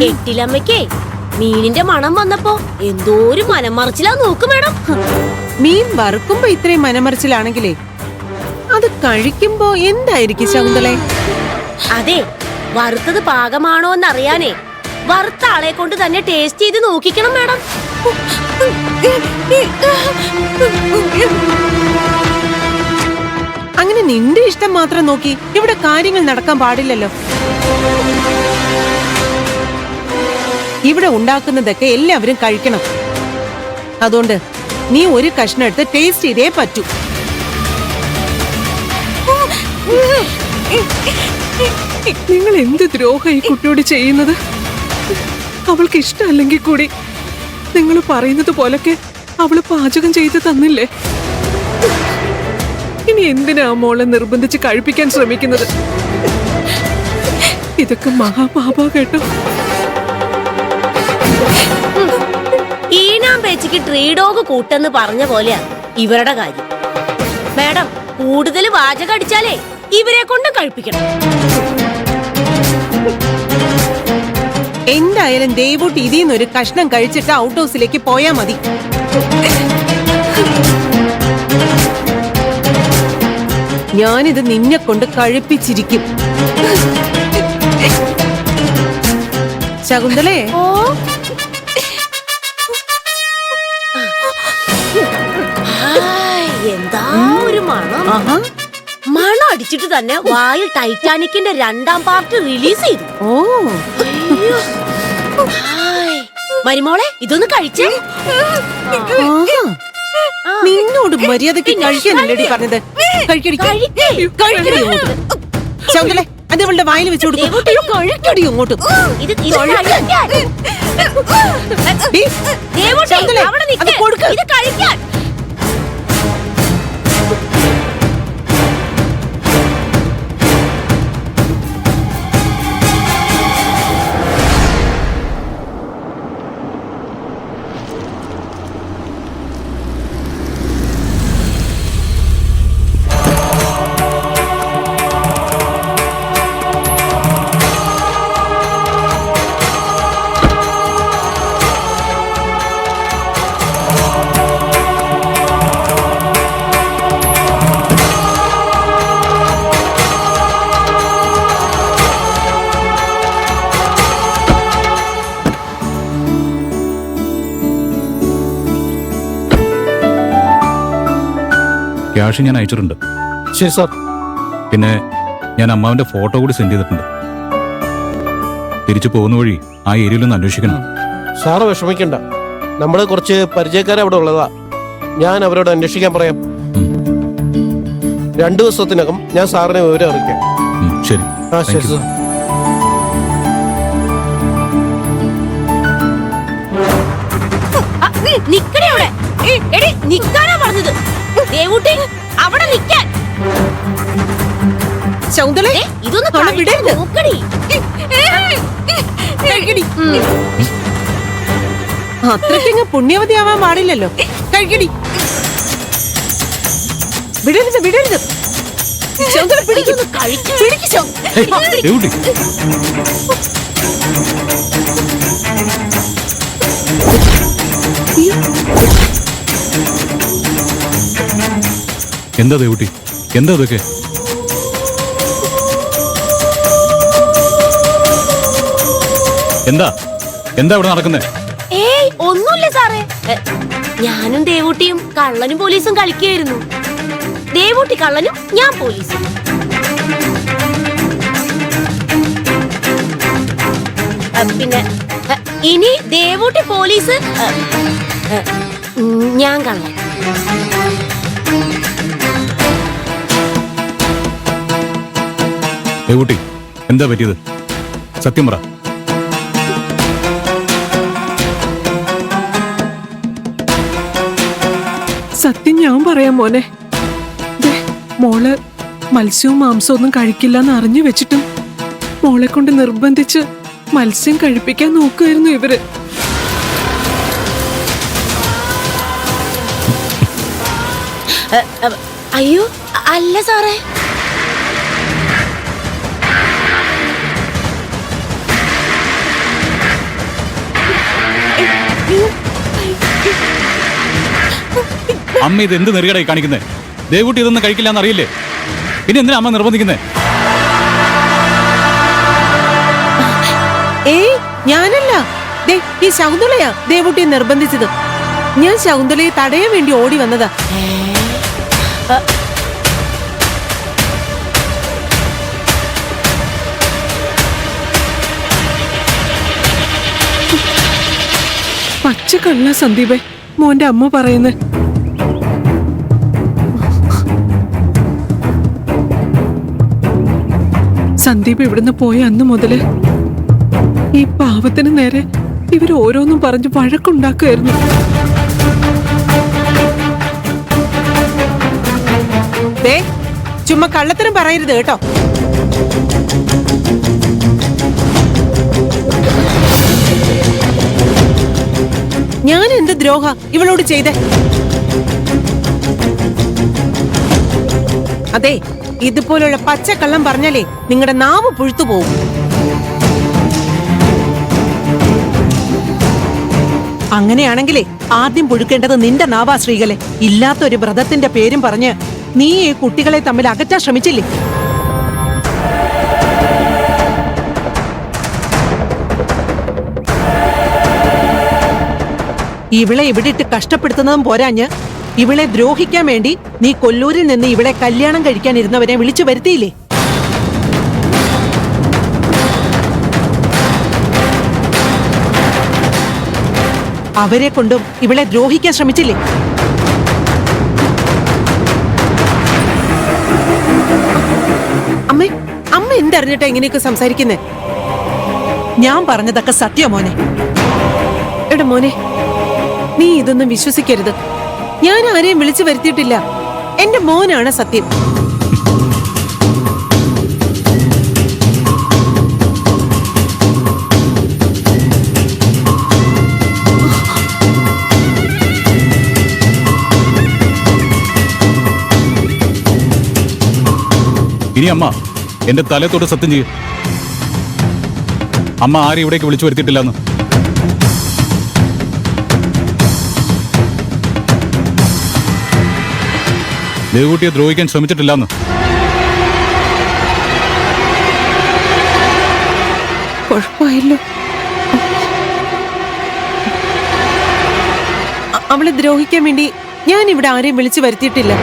എട്ടിലമ്മയ്ക്കേ മീനിന്റെ മണം വന്നപ്പോ എന്തോ ഒരു മനമറിച്ചിലാ നോക്ക് മാഡം. മീൻ വറുക്കുമ്പോ ഇത്രയും മനമറിച്ചിലാണെങ്കിലേ അത് കഴിക്കുമ്പോ എന്തായിരിക്കും ശകുന്തളെ? അതെ, വറുത്തത് പാകമാണോ എന്നറിയാനേ വറുത്ത ആളെ കൊണ്ട് തന്നെ ടേസ്റ്റ് ചെയ്ത് നോക്കിക്കണം മാഡം. അങ്ങനെ നിന്റെ ഇഷ്ടം മാത്രം നോക്കി ഇവിടെ കാര്യങ്ങൾ നടക്കാൻ പാടില്ലല്ലോ. ഇവിടെ ഉണ്ടാക്കുന്നതൊക്കെ എല്ലാവരും കഴിക്കണം. അതുകൊണ്ട് നീ ഒരു കഷ്ണം എടുത്ത് ടേസ്റ്റ് ചെയ്തേ പറ്റൂ. നിങ്ങൾ എന്ത് ദ്രോഹം ഈ കുട്ടിയോട് ചെയ്യുന്നത്? അവൾക്ക് ഇഷ്ടമല്ലെങ്കിൽ കൂടി നിങ്ങൾ പറയുന്നത് പോലൊക്കെ അവള് പാചകം ചെയ്ത് തന്നില്ലേ? ഇനി എന്തിനാ മോളെ നിർബന്ധിച്ച് കഴിപ്പിക്കാൻ ശ്രമിക്കുന്നത്? ഇതൊക്കെ മഹാപാപ കേട്ടോ. ഈനാം പേച്ചിക്ക് ട്രീ ഡോഗ് കൂട്ടെന്ന് പറഞ്ഞ പോലെയാ ഇവരുടെ കാര്യം. മാഡം, കൂടുതൽ വാചകം അടിച്ചാലേ ഇവരെ കൊണ്ട് കഴിപ്പിക്കണം. എന്തായാലും ദേവൂട്ടി ഇതിന്നൊരു കഷ്ണം കഴിച്ചിട്ട് ഔട്ട് ഹൗസിലേക്ക് പോയാ മതി. ഞാനിത് നിന്നെ കൊണ്ട് കഴിപ്പിച്ചിരിക്കും. ശകുന്തളേ, എന്താ ഒരു മണം! മണം അടിച്ചിട്ട് തന്നെ വായിൽ ടൈറ്റാനിക്കിന്റെ 2ാം പാർട്ട് റിലീസ് ചെയ്തു. മരുമോളെ, ഇതൊന്ന് കഴിച്ചേ. നിന്നോട് മര്യാദക്ക് കഴിക്കാനല്ലേ പറഞ്ഞത്? ശകുന്തളേ, അത് ഇവളുടെ വായിൽ വെച്ച് കൊടുക്കും. കഴിക്കടി അങ്ങോട്ടും. ക്യാഷ് ഞാൻ അയച്ചിട്ടുണ്ട്. ശരി സാർ. പിന്നെ ഞാൻ അമ്മാവിന്റെ ഫോട്ടോ കൂടി സെൻഡ് ചെയ്തിട്ടുണ്ട്. തിരിച്ചു പോകുന്ന വഴി ആ ഏരിയയിലൊന്ന് അന്വേഷിക്കണം. സാറ് വിഷമിക്കണ്ട, നമ്മള് കുറച്ച് പരിചയക്കാരെ അവിടെ ഉള്ളതാ. ഞാൻ അവരോട് അന്വേഷിക്കാൻ പറയാം. 2 ദിവസത്തിനകം ഞാൻ സാറിനെ വിവരം അറിയിക്കാം. ശരി. ശരി സാർ. നിക്കാനാ പറഞ്ഞത്. ദേവൂട്ടി, അവിടെ നിൽക്കാൻ. ശകുന്തളേ, ഇതൊന്ന് വിടരുത്. നോക്കടി. അത്രയ്ക്കങ്ങ് പുണ്യവതിയാവാൻ പാടില്ലല്ലോ. കഴിക്കടി. വിടരുത്, വിടരുത്. ശകുന്തള, പിടിക്കുന്നു. എന്താ ദേവൂട്ടി, എന്താ ഇതൊക്കെ? എന്താ എന്താ ഇവിടെ നടക്കുന്നത്? ഏയ്, ഒന്നുമില്ല സാറേ. ഞാനും ദേവൂട്ടിയും കള്ളനും പോലീസും കളിക്കുകയായിരുന്നു. ദേവൂട്ടി കള്ളനും, ഞാൻ പോലീസും. പിന്നെ ഇനി ദേവൂട്ടി പോലീസ്, ഞാൻ കള്ളൻ. ദേവൂട്ടി, എന്താ പറ്റിയത്? സത്യം പറ. സത്യം ഞാൻ പറയാം മോനെ. മോള് മത്സ്യവും മാംസവും ഒന്നും കഴിക്കില്ലെന്ന് അറിഞ്ഞു വെച്ചിട്ടും മോളെ കൊണ്ട് നിർബന്ധിച്ച് മത്സ്യം കഴിപ്പിക്കാൻ നോക്കുമായിരുന്നു ഇവര്. അയ്യോ, അല്ല സാറേ. അമ്മ ഇത് എന്ത് നെറുകടായി കാണിക്കുന്നേ? ദേവൂട്ടി ഇതൊന്നും കഴിക്കില്ല എന്നറിയില്ലേ? പിന്നെ എന്തിനാ അമ്മ നിർബന്ധിക്കുന്നേ? ഏയ് ഞാനല്ല, ദേ ഈ ശകുന്തളയാ ദേവൂട്ടിയെ നിർബന്ധിച്ചത്. ഞാൻ ശകുന്തളയെ തടയാൻ വേണ്ടി ഓടി വന്നതാ. പച്ചക്കള്ള സന്ദീപേ മോന്റെ അമ്മ പറയുന്നേ. സന്ദീപ് ഇവിടുന്ന് പോയ അന്ന് മുതല് ഈ പാവത്തിന് നേരെ ഇവർ ഓരോന്നും പറഞ്ഞ് വഴക്കുണ്ടാക്കുമായിരുന്നു. ദേ ചുമ്മാ കള്ളത്തരം പറയരുത് കേട്ടോ. ഞാൻ എന്ത് ദ്രോഹ ഇവളോട് ചെയ്തേ? അതെ, ഇതുപോലുള്ള പച്ചക്കള്ളം പറഞ്ഞാലേ നിങ്ങളുടെ നാവ് പുഴുത്തു പോകും. അങ്ങനെയാണെങ്കിലേ ആദ്യം പുഴുക്കേണ്ടത് നിന്റെ നാവാ ശ്രീകലെ. ഇല്ലാത്തൊരു വ്രതത്തിന്റെ പേരും പറഞ്ഞ് നീ ഈ കുട്ടികളെ തമ്മിൽ അകറ്റാൻ ശ്രമിച്ചില്ലേ? ഇവളെ ഇവിടെ ഇട്ട് കഷ്ടപ്പെടുത്തുന്നതും പോരാഞ്ഞ് ഇവളെ ദ്രോഹിക്കാൻ വേണ്ടി നീ കൊല്ലൂരിൽ നിന്ന് ഇവളെ കല്യാണം കഴിക്കാനിരുന്നവരെ വിളിച്ചു വരുത്തിയില്ലേ? അവരെ കൊണ്ടും ഇവളെ ദ്രോഹിക്കാൻ ശ്രമിച്ചില്ലേ? അമ്മേ, അമ്മ എന്തറിഞ്ഞിട്ടാ ഇങ്ങനെയൊക്കെ സംസാരിക്കുന്നേ? ഞാൻ പറഞ്ഞതൊക്കെ സത്യം മോനെ. എടാ മോനെ, നീ ഇതൊന്നും വിശ്വസിക്കരുത്. ഞാൻ ആരെയും വിളിച്ചു വരുത്തിയിട്ടില്ല. എന്റെ മോനാണ് സത്യം. ഇനി അമ്മ എന്റെ തലത്തോട് സത്യം ചെയ്യും. അമ്മ ആരും ഇവിടേക്ക് വിളിച്ചു വരുത്തിയിട്ടില്ലെന്ന്. ദേവൂട്ടിയെ ദ്രോഹിക്കാൻ ശ്രമിച്ചിട്ടില്ലെന്ന്. കുഴപ്പമായല്ലോ. അവളെ ദ്രോഹിക്കാൻ വേണ്ടി ഞാൻ ഇവിടെ ആരെയും വിളിച്ചു വരുത്തിയിട്ടില്ല.